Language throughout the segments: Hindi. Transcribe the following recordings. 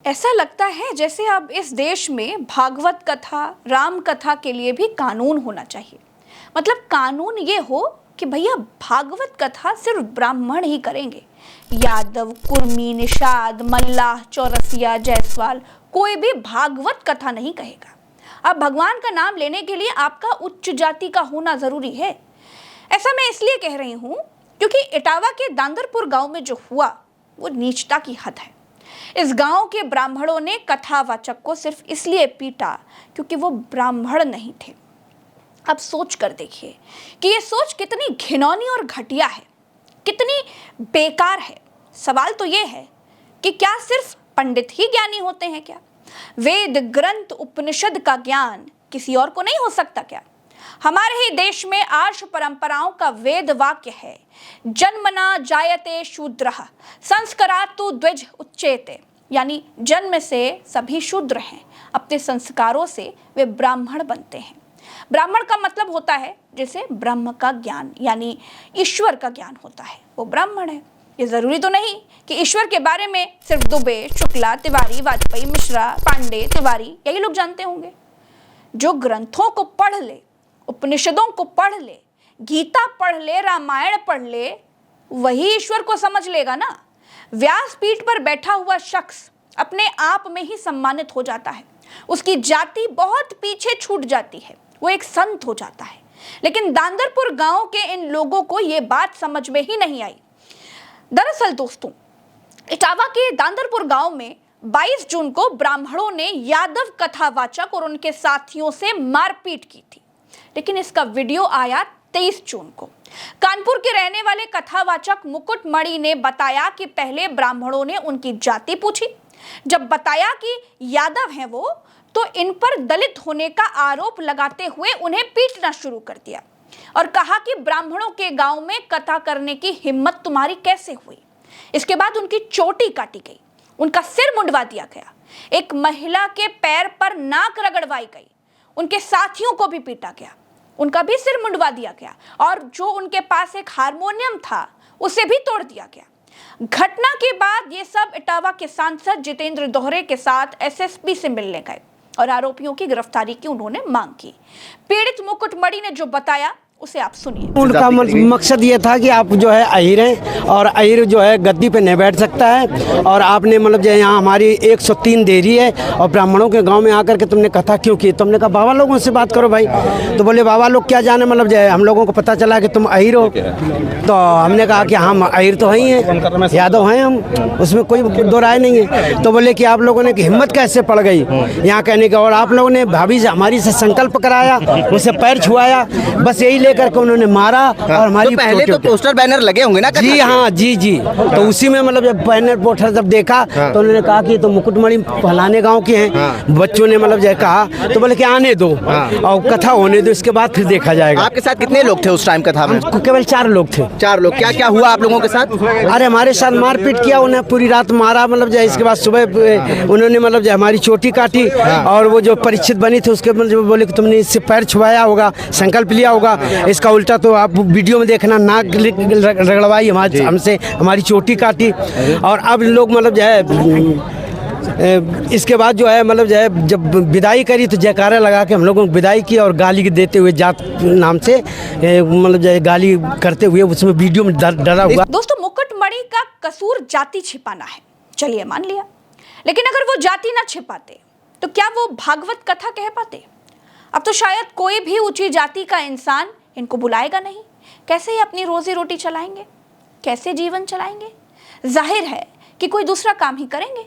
ऐसा लगता है जैसे अब इस देश में भागवत कथा, राम कथा के लिए भी कानून होना चाहिए। मतलब कानून ये हो कि भैया भागवत कथा सिर्फ ब्राह्मण ही करेंगे। यादव, कुर्मी, निषाद, मल्लाह, चौरसिया, जायसवाल कोई भी भागवत कथा नहीं कहेगा। अब भगवान का नाम लेने के लिए आपका उच्च जाति का होना जरूरी है। ऐसा मैं इसलिए कह रही हूँ क्योंकि इटावा के दांदरपुर गांव में जो हुआ वो नीचता की हद है। इस गांव के ब्राह्मणों ने कथावाचक को सिर्फ इसलिए पीटा क्योंकि वो ब्राह्मण नहीं थे। अब सोच कर देखिए कि ये सोच कितनी घिनौनी और घटिया है, कितनी बेकार है। सवाल तो ये है कि क्या सिर्फ पंडित ही ज्ञानी होते हैं क्या? वेद, ग्रंथ, उपनिषद का ज्ञान किसी और को नहीं हो सकता क्या? हमारे ही देश में आर्ष परंपराओं का वेद वाक्य है, जन्मना जायते शूद्रः संस्कारात्तु द्विज उच्यते, यानी जन्म से सभी शूद्र हैं, अपने संस्कारों से वे ब्राह्मण बनते हैं। ब्राह्मण का मतलब होता है जिसे ब्रह्म का ज्ञान यानी ईश्वर का ज्ञान होता है, वो ब्राह्मण है। ये जरूरी तो नहीं कि ईश्वर के बारे में सिर्फ दुबे, शुक्ला, तिवारी, वाजपेयी, मिश्रा, पांडे, तिवारी यही लोग जानते होंगे। जो ग्रंथों को पढ़ ले, उपनिषदों को पढ़ ले, गीता पढ़ ले, रामायण पढ़ ले, वही ईश्वर को समझ लेगा ना। व्यासपीठ पर बैठा हुआ शख्स अपने आप में ही सम्मानित हो जाता है, उसकी जाति बहुत पीछे छूट जाती है, वो एक संत हो जाता है। लेकिन दांदरपुर गांव के इन लोगों को ये बात समझ में ही नहीं आई। दरअसल दोस्तों, इटावा के दांदरपुर गांव में 22 जून को ब्राह्मणों ने यादव कथावाचक और उनके साथियों से मारपीट की थी, लेकिन इसका वीडियो आया 23 जून को। कानपुर के रहने वाले कथावाचक मुकुटमणि ने बताया कि पहले ब्राह्मणों ने उनकी जाति पूछी। जब बताया कि यादव हैं वो, तो इन पर दलित होने का आरोप लगाते हुए उन्हें पीटना शुरू कर दिया और कहा कि ब्राह्मणों के गांव में कथा करने की हिम्मत तुम्हारी कैसे हुई। इसके बाद उनकी चोटी काटी गई, उनका सिर मुंडवा दिया गया, एक महिला के पैर पर नाक रगड़वाई गई, उनके साथियों को भी पीटा गया, उनका भी सिर मुंडवा दिया गया और जो उनके पास एक हारमोनियम था उसे भी तोड़ दिया गया। घटना के बाद ये सब इटावा के सांसद जितेंद्र दोहरे के साथ एसएसपी से मिलने गए और आरोपियों की गिरफ्तारी की उन्होंने मांग की। पीड़ित मुकुटमणि ने जो बताया उसे आप सुनिए। उनका मकसद ये था कि आप जो है अहीर हैं और अहीर जो है गद्दी पे नहीं बैठ सकता है, और आपने मतलब जो है यहाँ हमारी 103 देरी है और ब्राह्मणों के गांव में आकर के तुमने कथा क्यों की? तुमने कहा बाबा लोगों से बात करो भाई। तो बोले बाबा लोग क्या जाने, मतलब जो है हम लोगों को पता चला कि तुम अहीर हो। तो हमने कहा कि हम अहीर तो ही हैं, यादव हैं हम, उसमें कोई दो राय नहीं है। तो बोले कि आप लोगों ने हिम्मत कैसे पड़ गई यहाँ कहने का, और आप लोगों ने भाभी से हमारी से संकल्प कराया, उसे पैर छुआया, बस यही लेकर के उन्होंने मारा। और हमारी तो पहले तो पोस्टर बैनर लगे होंगे ना? जी हाँ, जी। तो उसी में मतलब जब बैनर पोस्टर जब देखा तो उन्होंने कहा कि तो मुकुटमणि फलाने गांव के हैं। बच्चों ने मतलब जो कहा तो बोले कि आने दो और कथा होने दो, इसके बाद फिर देखा जाएगा। आपके साथ कितने लोग थे उस टाइम कथा में? केवल 4 लोग थे। 4 लोग। क्या क्या हुआ आप लोगों के साथ? अरे हमारे साथ मारपीट किया, उन्हें पूरी रात मारा, मतलब जो इसके बाद सुबह उन्होंने मतलब जो हमारी चोटी काटी और वो जो परिचित बनी थी उसके मतलब बोले कि तुमने इससे पैर छुआया होगा, संकल्प लिया होगा। इसका उल्टा तो आप वीडियो में देखना, नाक रगड़वाई हमारे हमसे, हमारी चोटी काटी। और अब लोग मतलब जो है इसके बाद जो है मतलब जो है जब विदाई करी तो जयकारा लगा के हम लोगों को विदाई की और गाली देते हुए जात नाम से मतलब जो है गाली करते हुए उसमें वीडियो में डरा हुआ। दोस्तों, मुकुटमणि का कसूर जाति छिपाना है, चलिए मान लिया, लेकिन अगर वो जाति ना छिपाते तो क्या वो भागवत कथा कह पाते? अब तो शायद कोई भी ऊंची जाति का इंसान इनको बुलाएगा नहीं। कैसे ये अपनी रोजी रोटी चलाएंगे, कैसे जीवन चलाएंगे? जाहिर है कि कोई दूसरा काम ही करेंगे।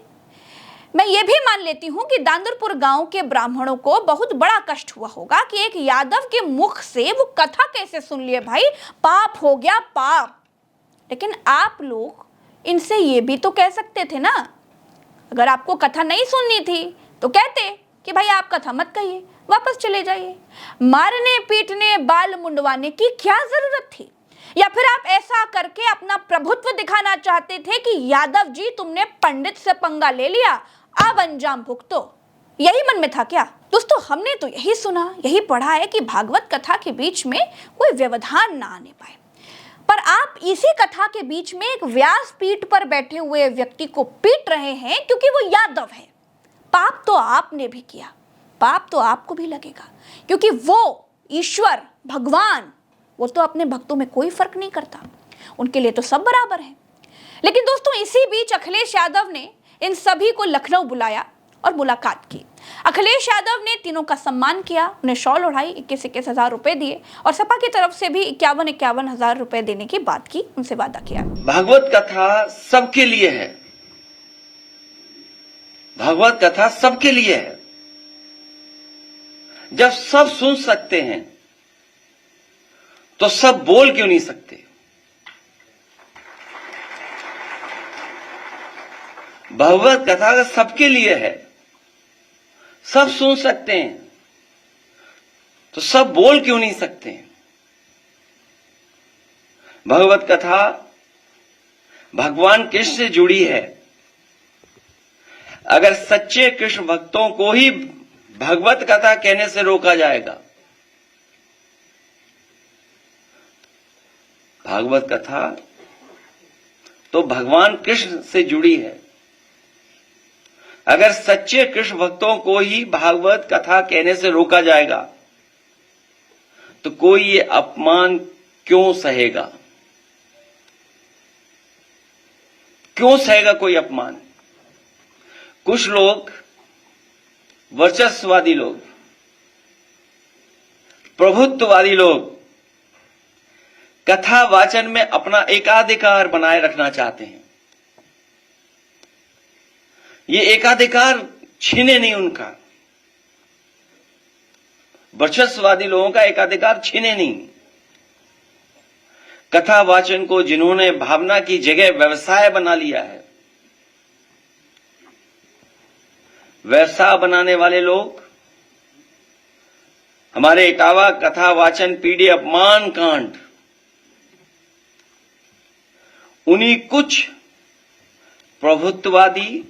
मैं ये भी मान लेती हूँ कि दांदरपुर गांव के ब्राह्मणों को बहुत बड़ा कष्ट हुआ होगा कि एक यादव के मुख से वो कथा कैसे सुन लिए भाई, पाप हो गया पाप। लेकिन आप लोग इनसे ये भी तो कह सकते थे ना, अगर आपको कथा नहीं सुननी थी तो कहते कि भाई आप कथा मत कहिए, वापस चले जाइए। मारने पीटने बाल मुंडवाने की क्या जरूरत थी? या फिर आप ऐसा करके अपना प्रभुत्व दिखाना चाहते थे कि यादव जी तुमने पंडित से पंगा ले लिया, अब अंजाम भुगतो, यही मन में था क्या? दोस्तों, हमने तो यही सुना, यही पढ़ा है कि भागवत कथा के बीच में कोई व्यवधान ना आने पाए। पर आप इसी कथा के बीच में एक व्यासपीठ पर बैठे हुए व्यक्ति को पीट रहे हैं क्योंकि वो यादव है। पाप तो आपने भी किया, पाप तो आपको भी लगेगा, क्योंकि वो ईश्वर भगवान वो तो अपने भक्तों में कोई फर्क नहीं करता, उनके लिए तो सब बराबर है। लेकिन दोस्तों, इसी बीच अखिलेश यादव ने इन सभी को लखनऊ बुलाया और मुलाकात की। अखिलेश यादव ने तीनों का सम्मान किया, उन्हें शॉल ओढ़ाई, 21-21 हज़ार रुपए दिए और सपा की तरफ से भी 51-51 हज़ार रुपए देने की बात की, उनसे वादा किया। भागवत कथा सबके लिए है, भागवत कथा सबके लिए है। जब सब सुन सकते हैं तो सब बोल क्यों नहीं सकते? भागवत कथा सबके लिए है, सब सुन सकते हैं तो सब बोल क्यों नहीं सकते? भगवत कथा भगवान कृष्ण से जुड़ी है। अगर सच्चे कृष्ण भक्तों को ही भगवत कथा कहने से रोका जाएगा, भागवत कथा तो भगवान कृष्ण से जुड़ी है। अगर सच्चे कृष्ण भक्तों को ही भागवत कथा कहने से रोका जाएगा तो कोई ये अपमान क्यों सहेगा? क्यों सहेगा कोई अपमान? कुछ लोग, वर्चस्ववादी लोग, प्रभुत्ववादी लोग कथा वाचन में अपना एकाधिकार बनाए रखना चाहते हैं। ये एकाधिकार छीने नहीं उनका, वर्चस्ववादी लोगों का एकाधिकार छीने नहीं। कथा वाचन को जिन्होंने भावना की जगह व्यवसाय बना लिया है, व्यवसाय बनाने वाले लोग हमारे इटावा कथा वाचन पीढ़ी अपमान कांड उन्हीं कुछ प्रभुत्ववादी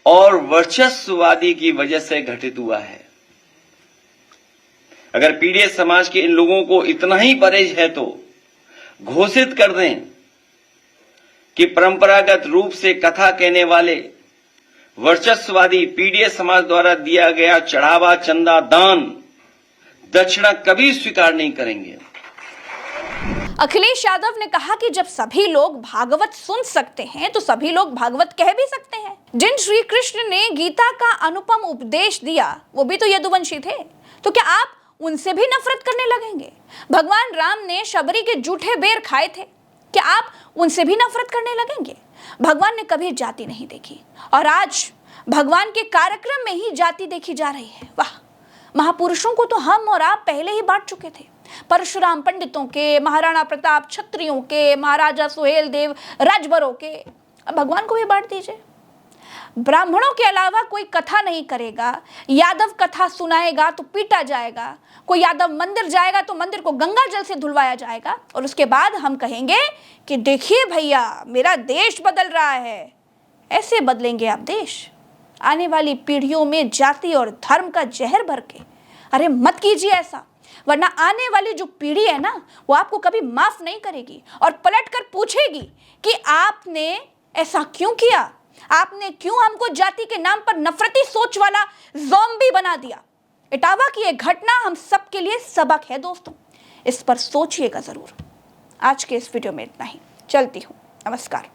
और वर्चस्ववादी की वजह से घटित हुआ है। अगर पीड़ित समाज के इन लोगों को इतना ही परहेज है तो घोषित कर दें कि परंपरागत रूप से कथा कहने वाले वर्चस्ववादी पीड़ित समाज द्वारा दिया गया चढ़ावा, चंदा, दान, दक्षिणा कभी स्वीकार नहीं करेंगे। अखिलेश यादव ने कहा कि जब सभी लोग भागवत सुन सकते हैं तो सभी लोग भागवत कह भी सकते हैं। जिन श्री कृष्ण ने गीता का अनुपम उपदेश दिया वो भी तो यदुवंशी थे, तो क्या आप उनसे भी नफरत करने लगेंगे? भगवान राम ने शबरी के जूठे बेर खाए थे, क्या आप उनसे भी नफरत करने लगेंगे? भगवान ने कभी जाति नहीं देखी और आज भगवान के कार्यक्रम में ही जाति देखी जा रही है। वाह, महापुरुषों को तो हम और आप पहले ही बांट चुके थे। परशुराम पंडितों के, महाराणा प्रताप क्षत्रियों के, महाराजा सुहेल देव राजभरों के, अब भगवान को भी बांट दीजिए। ब्राह्मणों के अलावा कोई कथा नहीं करेगा, यादव कथा सुनाएगा तो पीटा जाएगा, कोई यादव मंदिर जाएगा तो मंदिर को गंगा जल से धुलवाया जाएगा और उसके बाद हम कहेंगे कि देखिए भैया मेरा देश बदल रहा है। ऐसे बदलेंगे आप देश? आने वाली पीढ़ियों में जाति और धर्म का जहर भर के? अरे मत कीजिए ऐसा, वरना आने वाली जो पीढ़ी है ना वो आपको कभी माफ नहीं करेगी और पलटकर पूछेगी कि आपने ऐसा क्यों किया, आपने क्यों हमको जाति के नाम पर नफरती सोच वाला ज़ॉम्बी बना दिया। इटावा की एक घटना हम सबके लिए सबक है दोस्तों, इस पर सोचिएगा जरूर। आज के इस वीडियो में इतना ही, चलती हूँ, नमस्कार।